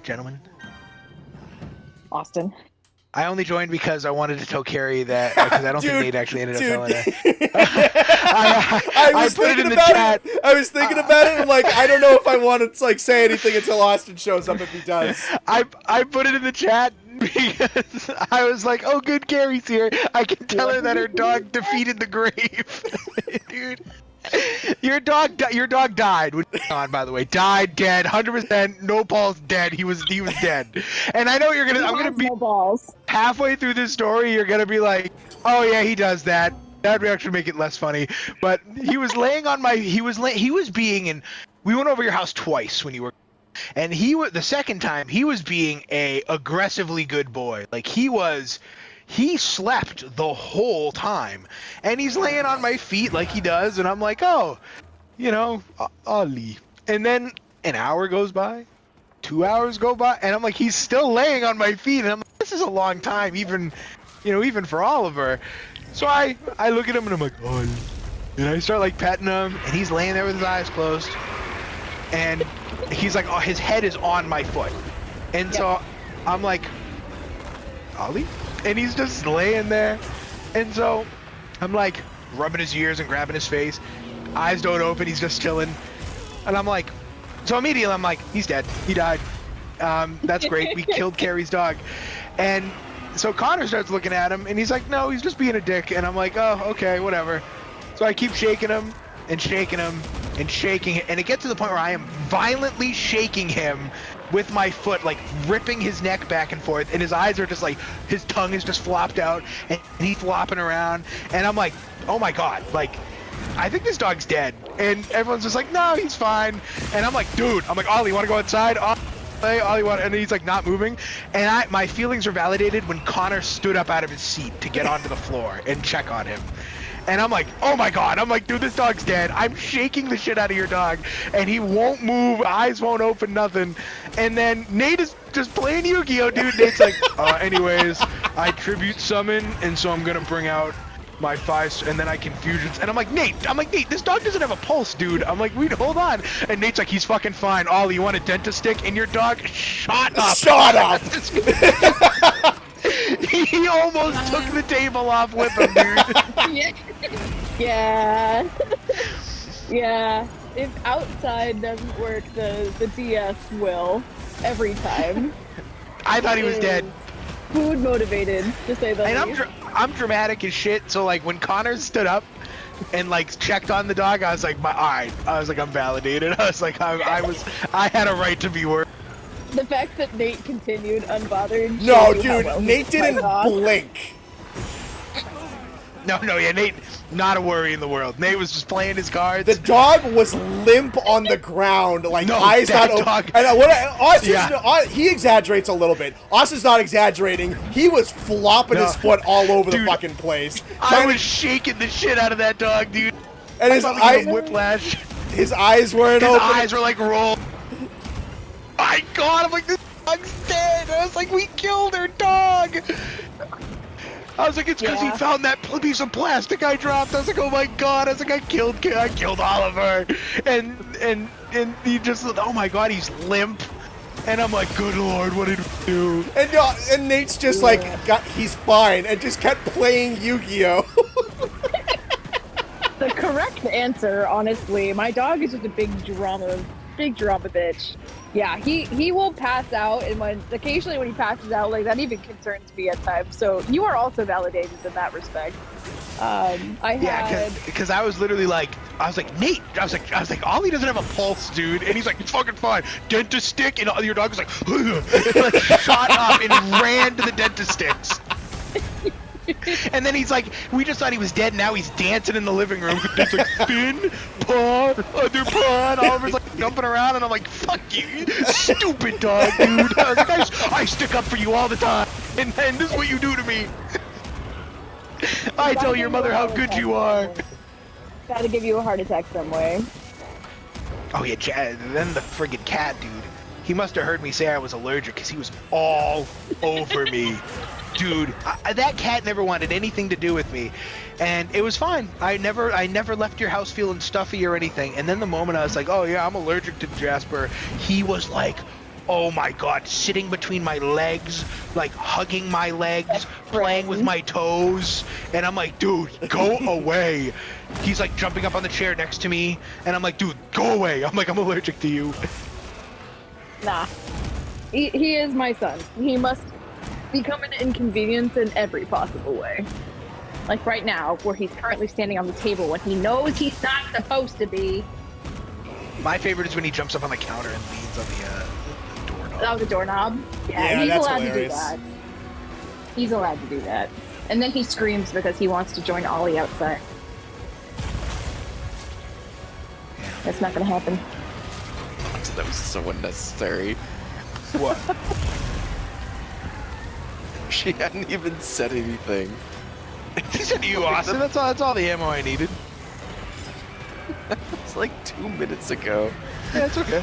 gentlemen. Austin. I only joined because I wanted to tell Carrie that, because I don't think Nate actually ended up telling her. I was thinking about it. I was thinking about it. I'm like, I don't know if I want to like say anything until Austin shows up if he does. I put it in the chat because I was like, oh, good, Carrie's here. I can tell her that her dog defeated the grave. Dude. Your dog died. On, by the way, died, dead, 100%. No balls, dead. He was dead. And I know you're gonna. I'm gonna be no balls. Halfway through this story. You're gonna be like, oh yeah, he does that. That would actually make it less funny. But he was laying on my. He was being in. We went over your house twice when you were. And the second time he was being a aggressively good boy. Like he slept the whole time, and he's laying on my feet like he does, and I'm like, oh, Ollie. And then an hour goes by, 2 hours go by, and I'm like, he's still laying on my feet, and I'm like, this is a long time, even for Oliver. So I look at him and I'm like, Ollie, and I start like petting him, and he's laying there with his eyes closed, and he's like, oh, his head is on my foot, and so I'm like, Ollie? And he's just laying there. And so I'm like rubbing his ears and grabbing his face. Eyes don't open. He's just chilling. And I'm like, so immediately I'm like, he's dead. He died. That's great. We killed Carrie's dog. And so Connor starts looking at him and he's like, no, he's just being a dick. And I'm like, oh, okay, whatever. So I keep shaking him and shaking him and shaking it. And it gets to the point where I am violently shaking him with my foot, like ripping his neck back and forth, and his eyes are just like, his tongue is just flopped out, and he's flopping around, and I'm like, oh my god, like, I think this dog's dead. And everyone's just like, no, he's fine. And I'm like, dude, Ollie, you want to go outside? Ollie, and he's like not moving. And my feelings were validated when Connor stood up out of his seat to get onto the floor and check on him. And I'm like, oh my god. I'm like, dude, this dog's dead. I'm shaking the shit out of your dog. And he won't move. Eyes won't open, nothing. And then Nate is just playing Yu-Gi-Oh, dude. Nate's like, anyways, I tribute summon. And so I'm going to bring out my 5, and then I can fusions. And I'm like, Nate, this dog doesn't have a pulse, dude. I'm like, wait, hold on. And Nate's like, he's fucking fine. Ollie, you want a dentist stick? And your dog, shut up. Shut up. He almost took the table off with him, dude. Yeah. Yeah. If outside doesn't work, the DS will every time. I thought he was dead. Food motivated, to say the least. I'm dramatic as shit. So like when Connor stood up and like checked on the dog, I was like, alright. I was like, I'm validated. I was like, I had a right to be worried. The fact that Nate continued unbothered. No, dude, Nate didn't blink. No, yeah, Nate, not a worry in the world. Nate was just playing his cards. The dog was limp on the ground, like eyes not open. Dog. And he exaggerates a little bit. Austin's not exaggerating. He was flopping his foot all over the fucking place. I was shaking the shit out of that dog, dude. And his eyes, whiplash. His eyes weren't open. His eyes were like rolled. My God, I'm like, this dog's dead. I was like, we killed her dog. I was like, it's because he found that piece of plastic I dropped. I was like, oh my god. I was like, I killed Oliver. And he just, oh my god, he's limp. And I'm like, good lord, what did we do? And Nate's just like, he's fine, and just kept playing Yu-Gi-Oh. The correct answer, honestly, my dog is just a big drama bitch. Yeah, he will pass out, and occasionally when he passes out, like, that even concerns me at times. So you are also validated in that respect. Because I was literally like, Nate, I was like, Ollie doesn't have a pulse, dude, and he's like, it's fucking fine. Dentist stick, and your dog was like, like shot up and ran to the dentist sticks. And then he's like, we just thought he was dead, now he's dancing in the living room. He's like, spin, pawn, other pawn. Oliver's like jumping around, and I'm like, fuck you, stupid dog, dude. I was like, I stick up for you all the time, and this is what you do to me. I tell your mother how good you are. Gotta give you a heart attack some way. Oh yeah, then the friggin' cat, dude. He must have heard me say I was allergic, because he was all over me. Dude, that cat never wanted anything to do with me, and it was fine. I never left your house feeling stuffy or anything. And then the moment I was like, oh yeah, I'm allergic to Jasper, he was like oh my god, sitting between my legs, like hugging my legs, playing with my toes, and I'm like, dude, go away. He's like jumping up on the chair next to me, and I'm like, dude, go away. I'm like, I'm allergic to you. Nah. He is my son. He must become an inconvenience in every possible way. Like right now, where he's currently standing on the table when he knows he's not supposed to be. My favorite is when he jumps up on the counter and leans on the doorknob. Oh, the doorknob? Yeah, he's allowed to do that. He's allowed to do that. And then he screams because he wants to join Ollie outside. That's not gonna happen. That was so unnecessary. What? She hadn't even said anything. He said you, Austin. That's all the ammo I needed. It's like 2 minutes ago. Yeah, it's okay.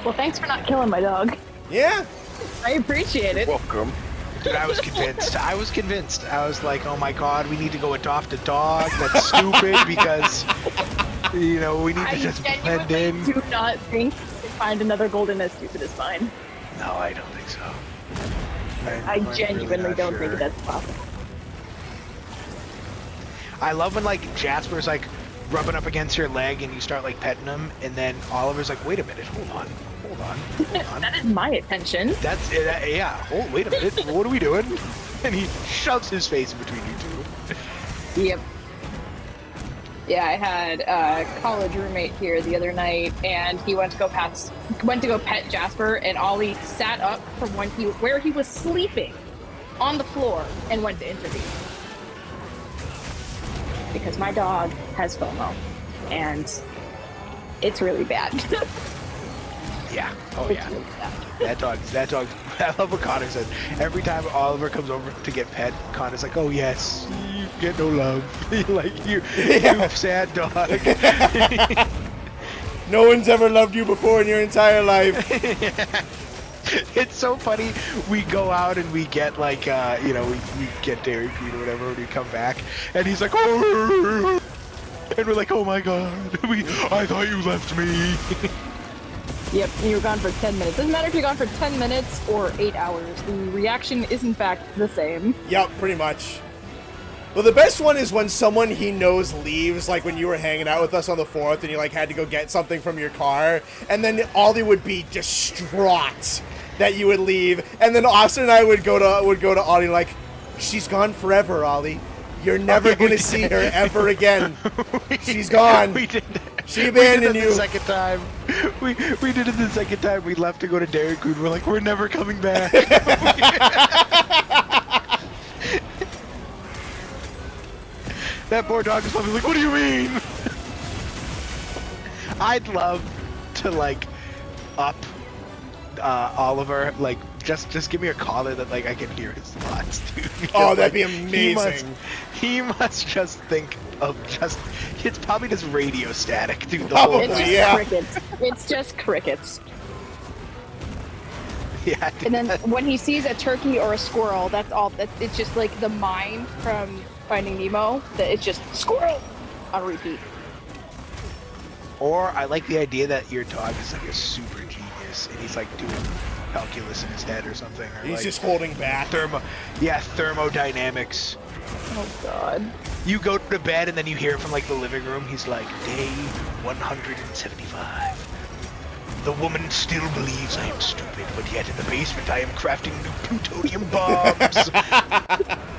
Well, thanks for not killing my dog. Yeah. I appreciate it. Welcome. Dude, I was convinced. I was like, oh my god, we need to go adopt a dog. That's stupid because, you know, we need to just blend in. I do not think to find another golden as stupid as mine. No, I don't think so. I I'm genuinely really don't not think sure. that's possible. I love when like Jasper's like rubbing up against your leg and you start like petting him, and then Oliver's like, wait a minute, hold on. That is my attention. That's yeah. Oh, wait a minute, what are we doing? And he shoves his face in between you two. Yep. Yeah, I had a college roommate here the other night, and he went to go pet Jasper, and Ollie sat up from where he was sleeping on the floor and went to intervene. Because my dog has FOMO, and it's really bad. Yeah. Oh It's yeah. really bad. That dog. I love what Connor said. Every time Oliver comes over to get pet, Connor's like, "Oh yes, you get no love, like you sad dog." No one's ever loved you before in your entire life. It's so funny. We go out and we get like, you know, we get Dairy Queen or whatever, and we come back, and he's like, "Oh," and we're like, "Oh my god, I thought you left me." Yep, you were gone for 10 minutes. Doesn't matter if you're gone for 10 minutes or 8 hours. The reaction is in fact the same. Yep, pretty much. Well, the best one is when someone he knows leaves, like when you were hanging out with us on the 4th and you like had to go get something from your car, and then Ollie would be distraught that you would leave, and then Austin and I would go to Ollie like, "She's gone forever, Ollie. You're never gonna see her ever again. She's gone. We did. She abandoned you." The second time. We did it the second time. We left to go to Dairy Queen. We're like, we're never coming back. That poor dog is probably like, what do you mean? I'd love to like up Oliver, like just give me a collar that like I can hear his thoughts, dude. Because, Oh, that'd be like, amazing. He must just think of it's probably just radio static, dude. The Probably. whole It's time. just Yeah. crickets. It's just crickets. Yeah, dude, And then when he sees a turkey or a squirrel, that's all. It's just like the mind from Finding Nemo. That it's just squirrel on repeat. Or I like the idea that your dog is like a super genius and he's like doing calculus in his head or something. Or He's like just holding back. thermodynamics. Oh God. You go to bed and then you hear from like the living room. He's like, day 175. The woman still believes I am stupid, but yet in the basement I am crafting new plutonium bombs.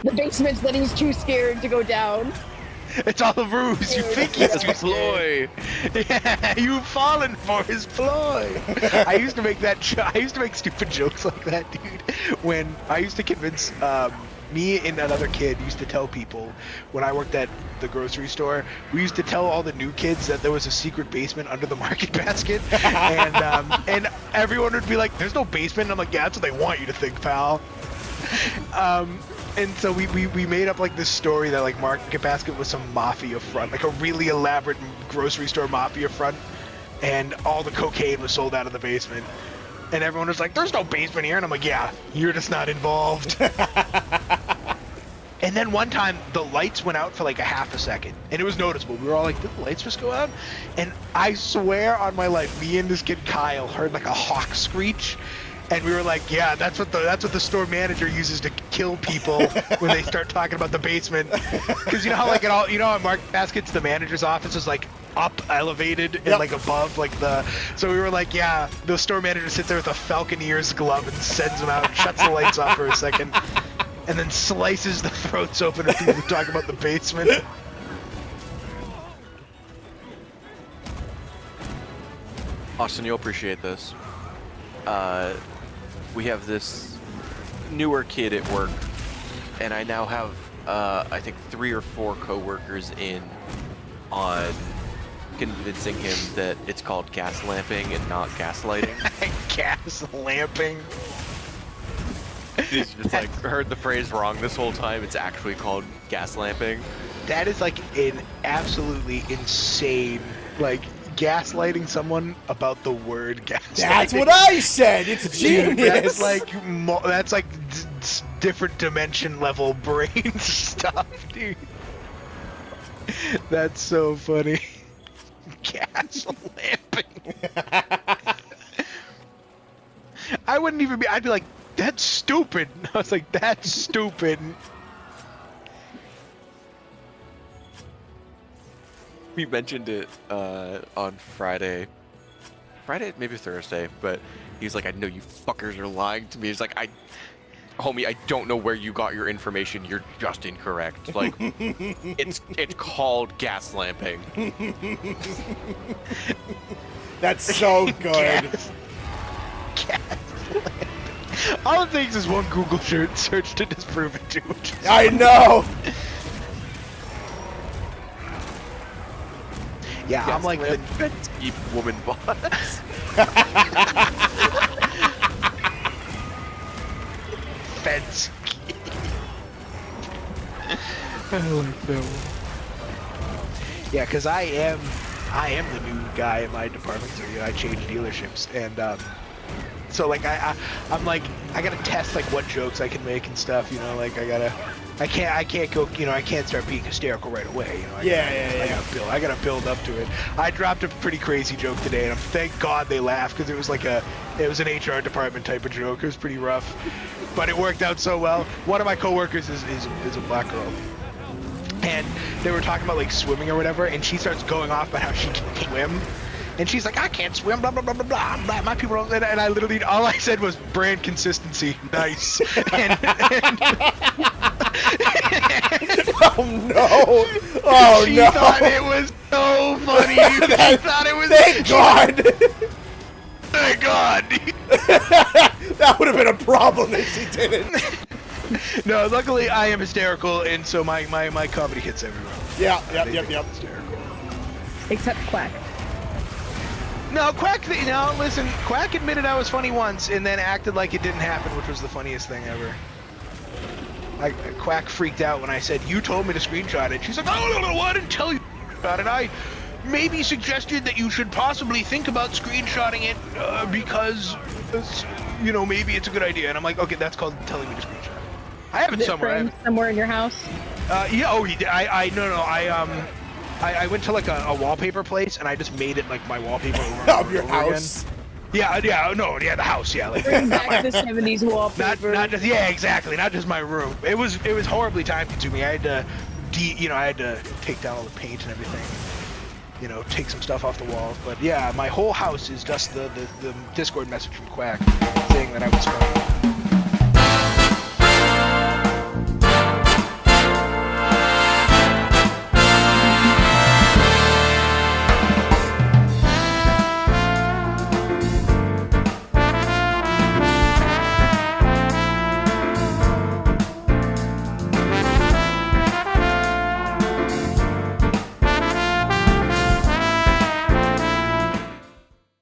The basement that he's too scared to go down. It's all a ruse. You think he's too scared. Yeah, you've fallen for his ploy. I used to make I used to make stupid jokes like that, dude. When I used to convince me and another kid used to tell people when I worked at the grocery store, we used to tell all the new kids that there was a secret basement under the market basket, and everyone would be like, "There's no basement." And I'm like, "Yeah, that's what they want you to think, pal." And so we made up like this story that like Market Basket was some mafia front, like a really elaborate grocery store mafia front, and all the cocaine was sold out of the basement. And everyone was like, "There's no basement here," and I'm like, "Yeah, you're just not involved." And then one time the lights went out for like a half a second, and it was noticeable. We were all like, "Did the lights just go out?" And I swear on my life, me and this kid Kyle heard like a hawk screech, and we were like, "Yeah, that's what the store manager uses to kill people when they start talking about the basement." Because you know how like at Market Baskets, the manager's office is like up elevated and like above like the. So we were like, "Yeah," the store manager sits there with a Falconeer's glove and sends them out, shuts the lights off for a second. And then slices the throats open of people talking about the basement. Austin, you'll appreciate this. We have this newer kid at work, and I now have, I think 3 or 4 coworkers in on convincing him that it's called gas lamping and not gaslighting. Gas lamping. He's just like heard the phrase wrong this whole time. It's actually called gas lamping. That is like an absolutely insane, like gaslighting someone about the word gaslighting. That's what I said. It's genius. That's like different dimension level brain stuff, dude. That's so funny. Gas lamping. I wouldn't even be. I'd be like, "That's stupid." I was like, "That's stupid." We mentioned it on Friday, maybe Thursday, but he's like, "I know you fuckers are lying to me." He's like, homie, I don't know where you got your information. You're just incorrect. Like, it's called gas lamping. That's so good. Gas lamping. All it takes is one Google search to disprove it too. I know. Yeah, I'm like the deep woman boss. fence. I like that one. Yeah, because I am the new guy in my department, so I change dealerships, and so like I'm like I gotta test like what jokes I can make and stuff, like I can't go, I can't start being hysterical right away, I gotta build up to it. I dropped a pretty crazy joke today, and thank God they laughed, because it was an HR department type of joke. It was pretty rough, but it worked out so well. One of my coworkers is a black girl, and they were talking about like swimming or whatever, and she starts going off about how she can swim. And she's like, "I can't swim, blah, blah, blah, blah, blah. My people don't," and I literally, all I said was, "Brand consistency, nice." Oh no! Oh she no! She thought it was so funny. She thought it was. Thank God! Thank God! That would have been a problem if she didn't. No, luckily I am hysterical, and so my comedy hits everywhere. Yep. Hysterical. Except Quack. No, listen, Quack admitted I was funny once and then acted like it didn't happen, which was the funniest thing ever. Quack freaked out when I said, "You told me to screenshot it." She's like, "Oh, no, I didn't tell you about it. I maybe suggested that you should possibly think about screenshotting it because, maybe it's a good idea." And I'm like, "Okay, that's called telling me to screenshot it. I have it somewhere." Somewhere in your house? Yeah, oh, he did. I went to like a wallpaper place, and I just made it like my wallpaper of your house. Again. Yeah, the house, yeah. Like, bring back the 70s wallpaper. Not just, yeah, exactly. Not just my room. It was horribly time consuming. I had to, I had to take down all the paint and everything. Take some stuff off the walls. But yeah, my whole house is just the Discord message from Quack saying that I was funny.